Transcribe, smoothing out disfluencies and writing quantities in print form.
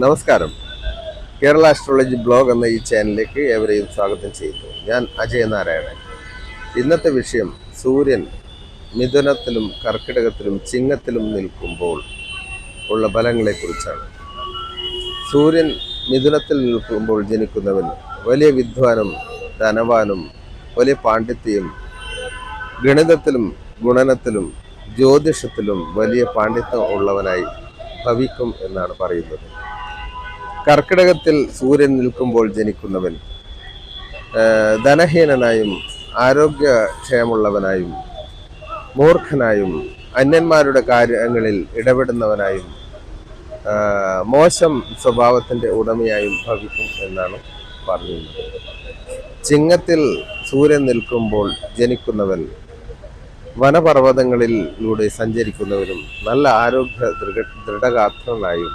നമസ്കാരം. Kerala astrology blog എന്ന ഈ ചാനലിലേക്ക് ഏവരെയും സ്വാഗതം ചെയ്യുന്നു. ഞാൻ അജയനാരായണൻ. ഇന്നത്തെ വിഷയം സൂര്യൻ മിഥുനത്തിലും കർക്കിടകത്തിലും ചിങ്ങത്തിലും നിൽക്കുമ്പോൾ ഉള്ള ഫലങ്ങളെക്കുറിച്ചാണ്. സൂര്യൻ മിഥുനത്തിൽ നിൽക്കുമ്പോൾ ജനിക്കുന്നവൻ വലിയ വിദ്വാനും ധനവാനും വലിയ പാണ്ഡിത്യവും ഗണിതത്തിലും ഗുണനത്തിലും ജ്യോതിഷത്തിലും വലിയ പാണ്ഡിത്യം ഉള്ളവനായി ഭവിക്കും എന്നാണ് പറയുന്നത്. കർക്കിടകത്തിൽ സൂര്യൻ നിൽക്കുമ്പോൾ ജനിക്കുന്നവൻ ധനഹീനനായും ആരോഗ്യക്ഷയമുള്ളവനായും മൂർഖനായും അന്യന്മാരുടെ കാര്യങ്ങളിൽ ഇടപെടുന്നവനായും മോശം സ്വഭാവത്തിൻ്റെ ഉടമയായും ഭവിക്കും എന്നാണ് പറയുന്നത്. ചിങ്ങത്തിൽ സൂര്യൻ നിൽക്കുമ്പോൾ ജനിക്കുന്നവൻ വനപർവ്വതങ്ങളിലൂടെ സഞ്ചരിക്കുന്നവരും നല്ല ആരോഗ്യ ദൃഢഗാത്രനായും